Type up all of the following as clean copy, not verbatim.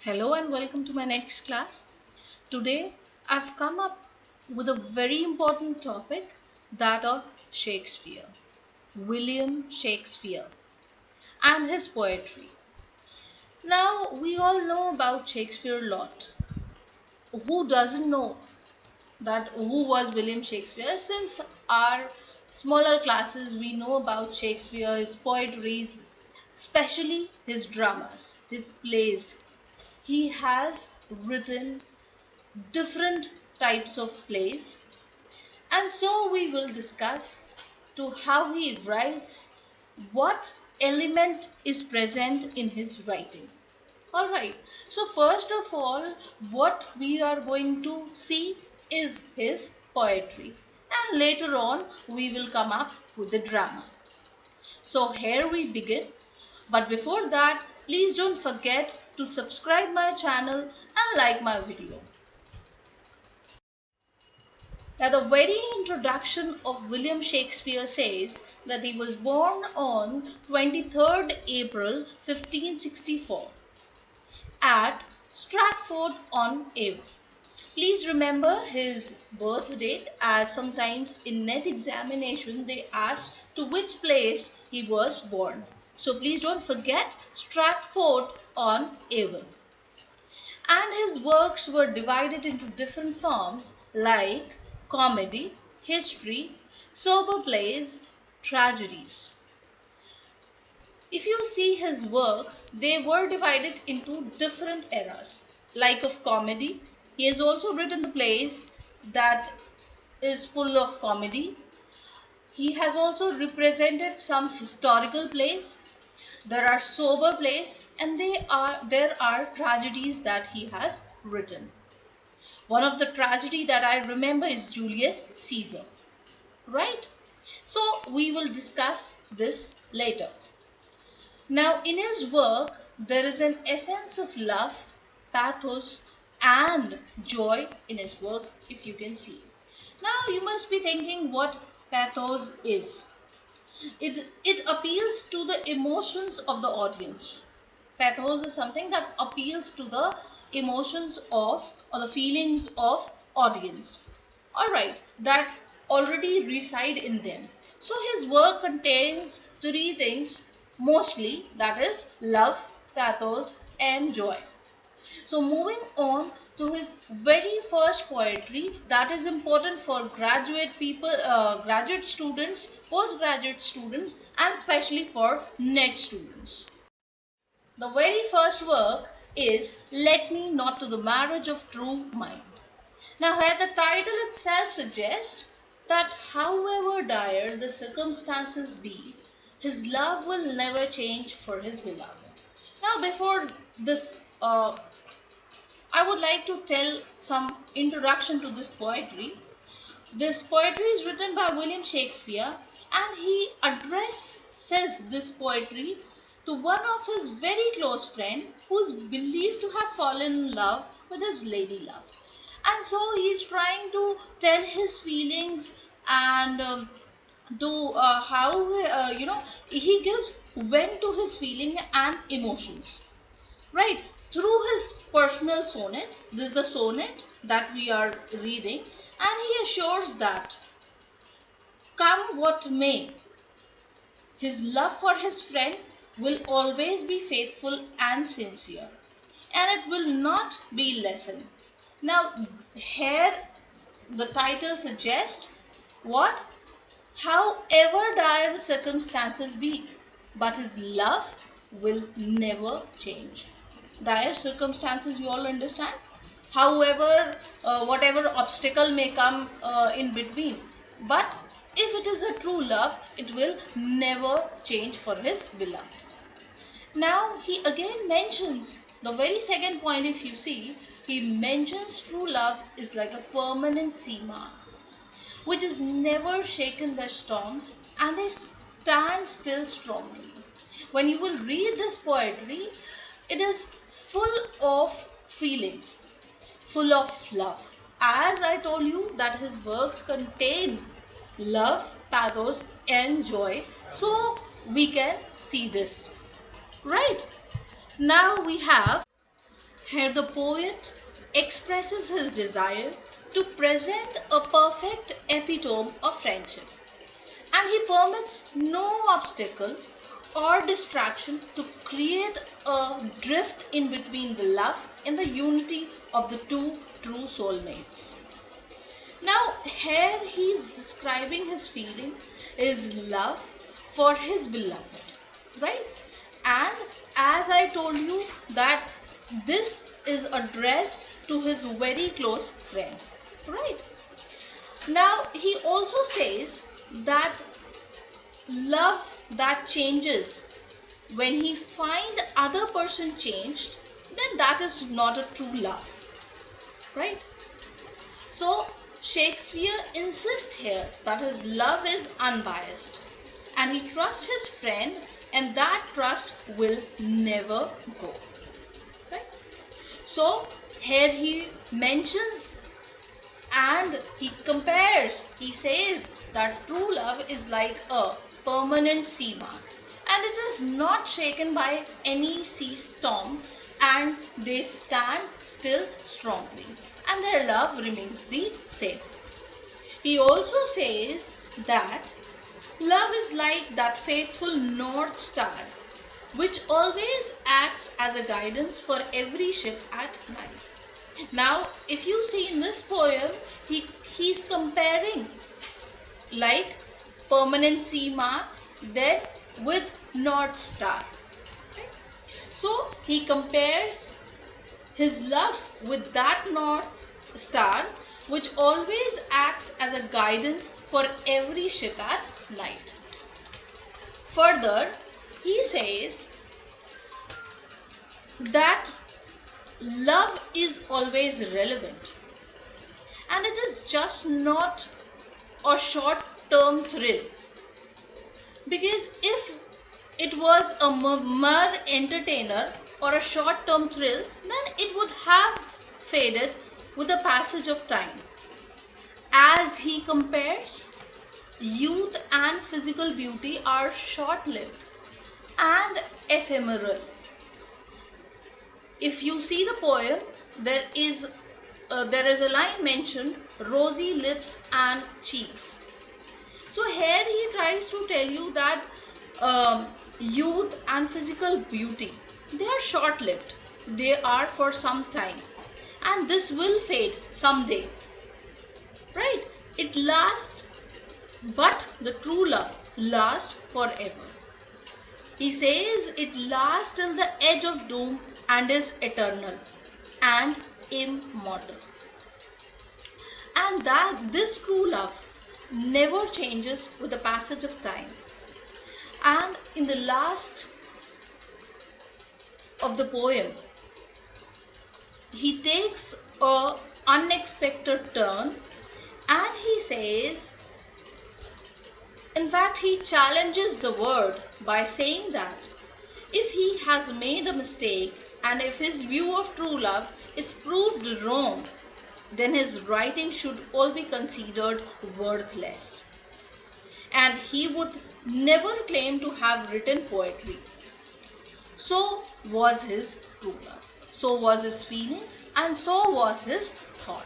Hello and welcome to my next class. Today I've come up with a very important topic, that of Shakespeare, William Shakespeare, and his poetry. Now we all know about Shakespeare a lot. Who doesn't know that who was William Shakespeare? Since our smaller classes we know about Shakespeare, his poetries, especially his dramas, his plays. He has written different types of plays, and so we will discuss to how he writes, what element is present in his writing. All right, so first of all, what we are going to see is his poetry, and later on we will come up with the drama. So here we begin, but before that, please don't forget to subscribe my channel and like my video. Now, the very introduction of William Shakespeare says that he was born on 23rd April 1564 at Stratford-on-Avon. Please remember his birth date, as sometimes in net examination they ask to which place he was born. So please don't forget Stratford-on-Avon. And his works were divided into different forms like comedy, history, sober plays, tragedies. If you see his works, they were divided into different eras. Like of comedy, he has also written the plays that is full of comedy. He has also represented some historical plays. There are sober plays, and there are tragedies that he has written. One of the tragedy that I remember is Julius Caesar, right? So we will discuss this later. Now in his work, there is an essence of love, pathos and joy in his work, if you can see. Now you must be thinking what pathos is. It appeals to the emotions of the audience. Pathos is something that appeals to the emotions of or the feelings of audience. Alright, that already reside in them. So his work contains three things mostly, that is love, pathos and joy. So moving on to his very first poetry, that is important for graduate people, graduate students, postgraduate students and especially for NET students. The very first work is Let Me Not to the Marriage of True Mind. Now here the title itself suggests that however dire the circumstances be, his love will never change for his beloved. Now before this, I would like to tell some introduction to this poetry. This poetry is written by William Shakespeare, and he addresses this poetry to one of his very close friend who is believed to have fallen in love with his lady love. And so he is trying to tell his feelings and to how he gives vent to his feeling and emotions, right, through his personal sonnet. This is the sonnet that we are reading, and he assures that come what may, his love for his friend will always be faithful and sincere, and it will not be lessened. Now here the title suggests what? However dire the circumstances be, but his love will never change. Dire circumstances, you all understand? However, whatever obstacle may come in between, but if it is a true love, it will never change for his beloved. Now he again mentions the very second point. If you see, he mentions true love is like a permanent sea mark, which is never shaken by storms, and they stand still strongly. When you will read this poetry, it is full of feelings, full of love. As I told you that his works contain love, pathos and joy, so we can see this, right? Now we have Here the poet expresses his desire to present a perfect epitome of friendship, and he permits no obstacle or distraction to create a drift in between the love and the unity of the two true soulmates. Now, here he is describing his feeling, his love for his beloved, right? And as I told you, that this is addressed to his very close friend, right? Now, he also says that love that changes when he find other person changed, then that is not a true love, right? So Shakespeare insists here that his love is unbiased and he trusts his friend, and that trust will never go, right? So here he mentions and he compares, he says that true love is like a permanent sea mark and it is not shaken by any sea storm, and they stand still strongly and their love remains the same. He also says that love is like that faithful North Star which always acts as a guidance for every ship at night. Now, if you see in this poem, he's comparing like permanent sea mark then with North Star. Right? So he compares his love with that North Star which always acts as a guidance for every ship at night. Further, he says that love is always relevant and it is just not a short term thrill, because if it was a mere entertainer or a short term thrill, then it would have faded with the passage of time. As he compares, youth and physical beauty are short lived and ephemeral. If you see the poem, there is a line mentioned, rosy lips and cheeks. So here he tries to tell you that youth and physical beauty, they are short lived, they are for some time, and this will fade someday, right? It lasts, but the true love lasts forever. He says it lasts till the edge of doom and is eternal and immortal, and that this true love never changes with the passage of time. And in the last of the poem, he takes a unexpected turn and he says, in fact he challenges the word by saying that if he has made a mistake and if his view of true love is proved wrong, then his writing should all be considered worthless and he would never claim to have written poetry. So was his true love, so was his feelings, and so was his thought.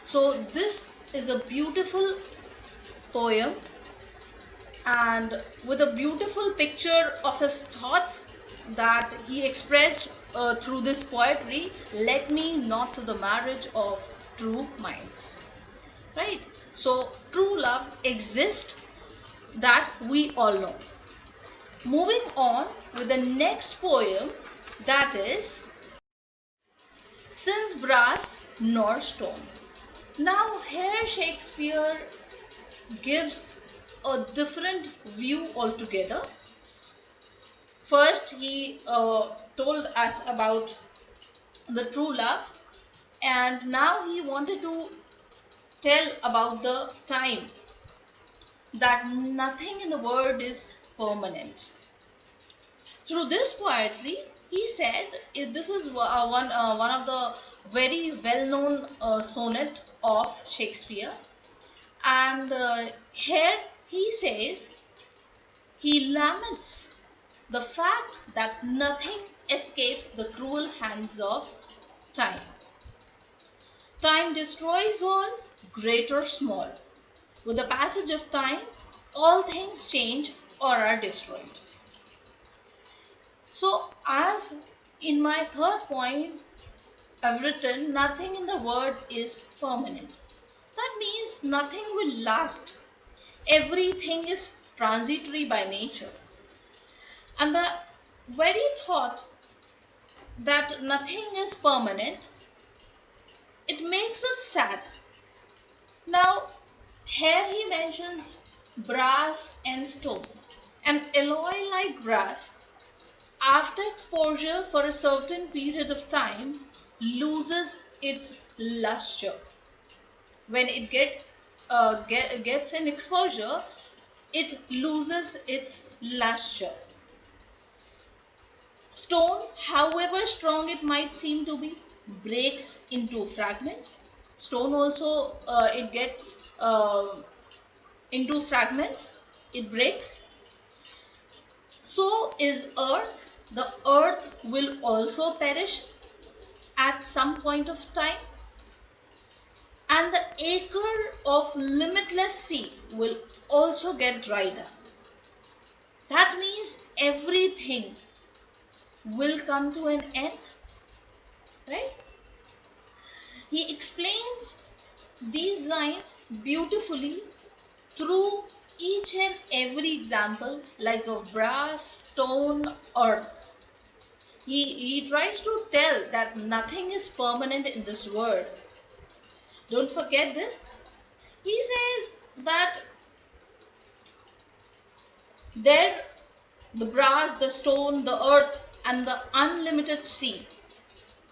So this is a beautiful poem, and with a beautiful picture of his thoughts that he expressed through this poetry, led me not to the marriage of true minds, right? So true love exists, that we all know. Moving on with the next poem, that is Since Brass Nor Stone. Now here Shakespeare gives a different view altogether. First he told us about the true love, and now he wanted to tell about the time, that nothing in the world is permanent. Through this poetry, he said this is one of the very well-known sonnet of Shakespeare, and here he says he laments the fact that nothing escapes the cruel hands of time. Time destroys all, great or small. With the passage of time, all things change or are destroyed. So, as in my third point, I've written nothing in the world is permanent. That means nothing will last. Everything is transitory by nature. And the very thought that nothing is permanent, it makes us sad. Now, here he mentions brass and stone. An alloy like brass, after exposure for a certain period of time, loses its luster. When it gets an exposure, it loses its luster. Stone, however strong it might seem to be, breaks into fragment. Stone also it gets into fragments. It breaks. So is earth. The earth will also perish at some point of time. And the acre of limitless sea will also get dried up. That means everything will come to an end, right? He explains these lines beautifully through each and every example, like of brass, stone, earth. He tries to tell that nothing is permanent in this world. Don't forget this. He says that the brass, the stone, the earth, and the unlimited sea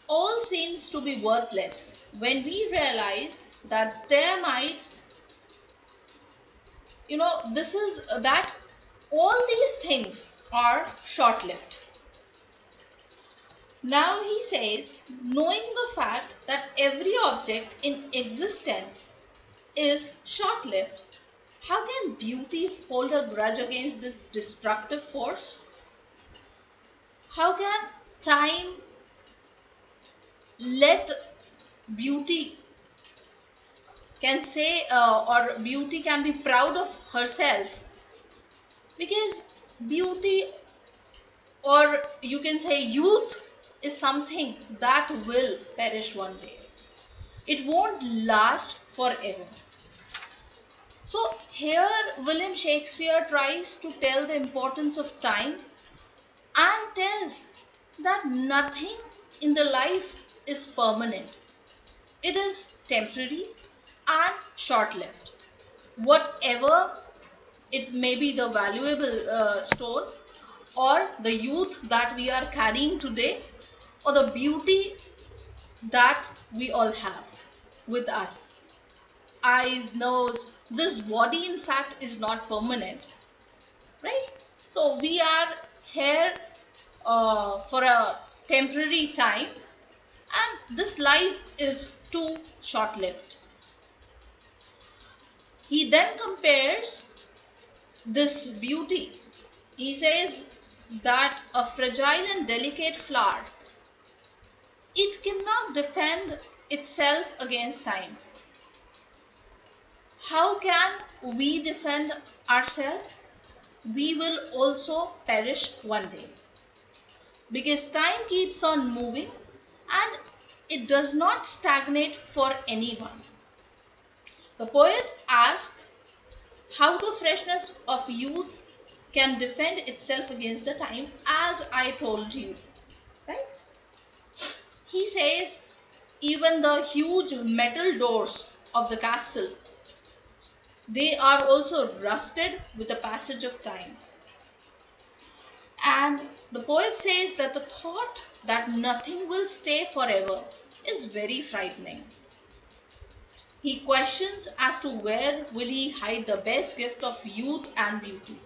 all seems to be worthless when we realize that there might, this is that all these things are short-lived. Now he says, knowing the fact that every object in existence is short-lived, how can beauty hold a grudge against this destructive force? How can time let beauty can say or beauty can be proud of herself? Because beauty, or you can say youth, is something that will perish one day. It won't last forever. So here William Shakespeare tries to tell the importance of time and tells that nothing in the life is permanent. It is temporary and short-lived. Whatever it may be, the valuable stone or the youth that we are carrying today, or the beauty that we all have with us. Eyes, nose, this body in fact is not permanent, right? So we are here for a temporary time, and this life is too short-lived. He then compares this beauty. He says that a fragile and delicate flower, it cannot defend itself against time. How can we defend ourselves? We will also perish one day. Because time keeps on moving and it does not stagnate for anyone. The poet asks how the freshness of youth can defend itself against the time, as I told you, right? He says even the huge metal doors of the castle, they are also rusted with the passage of time. And the poet says that the thought that nothing will stay forever is very frightening. He questions as to where will he hide the best gift of youth and beauty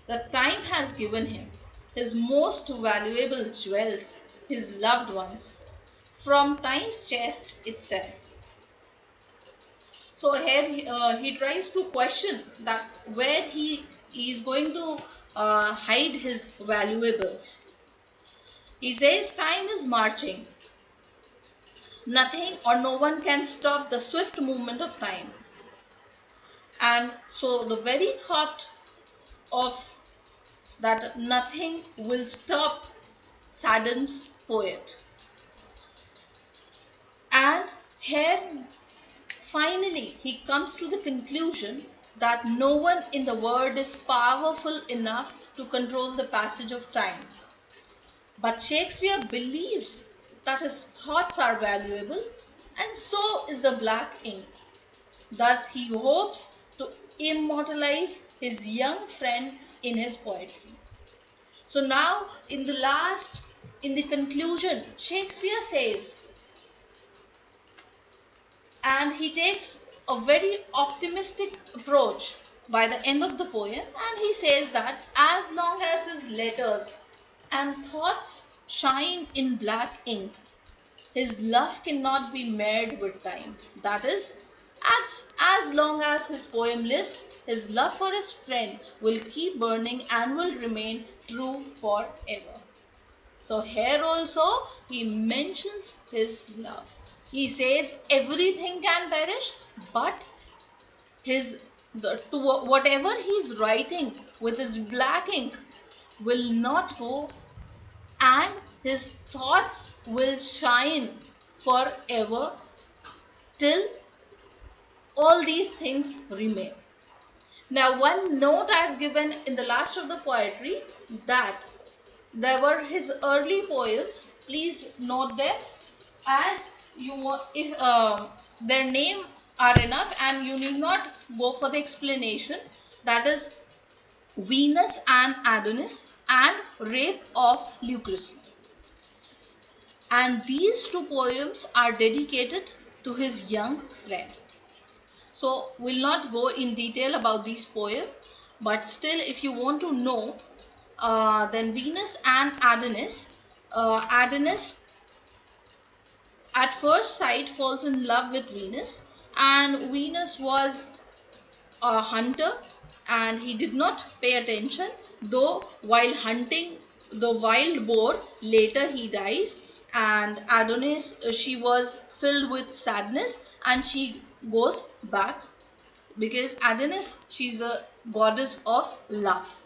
that time has given him, his most valuable jewels, his loved ones, from time's chest itself. So here he tries to question that where he is going to hide his valuables. He says time is marching. Nothing or no one can stop the swift movement of time. And so the very thought of that nothing will stop saddens poet. And here finally he comes to the conclusion that no one in the world is powerful enough to control the passage of time. But Shakespeare believes that his thoughts are valuable, and so is the black ink. Thus he hopes to immortalize his young friend in his poetry. So now in the conclusion, Shakespeare says, and he takes a very optimistic approach by the end of the poem, and he says that as long as his letters and thoughts shine in black ink, his love cannot be marred with time. That is, as long as his poem lives, his love for his friend will keep burning and will remain true forever. So here also he mentions his love. He says everything can perish, but whatever he's writing with his black ink will not go, and his thoughts will shine forever till all these things remain. Now, one note I've given in the last of the poetry, that there were his early poems. Please note them, as you if their name are enough and you need not go for the explanation. That is Venus and Adonis and Rape of Lucrece. And these two poems are dedicated to his young friend. So we'll not go in detail about these poems, but still if you want to know, then Venus and Adonis, Adonis at first sight falls in love with Venus, and Venus was a hunter and he did not pay attention, though while hunting the wild boar later he dies, and Adonis, she was filled with sadness and she goes back, because Adonis, she's a goddess of love.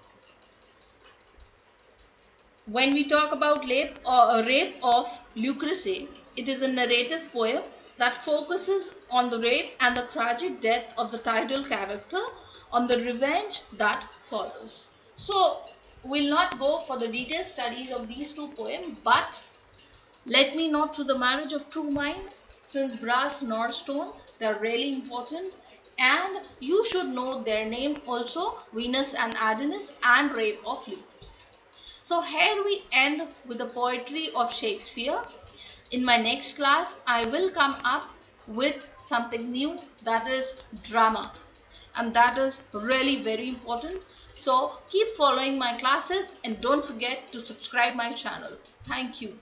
When we talk about Rape of Lucrece, it is a narrative poem that focuses on the rape and the tragic death of the title character, on the revenge that follows. So we'll not go for the detailed studies of these two poems, but let me note to the marriage of true mind, since brass nor stone, they're really important, and you should know their name also, Venus and Adonis and Rape of Lucrece. So here we end with the poetry of Shakespeare. In my next class, I will come up with something new, that is drama, and that is really very important. So keep following my classes and don't forget to subscribe my channel. Thank you.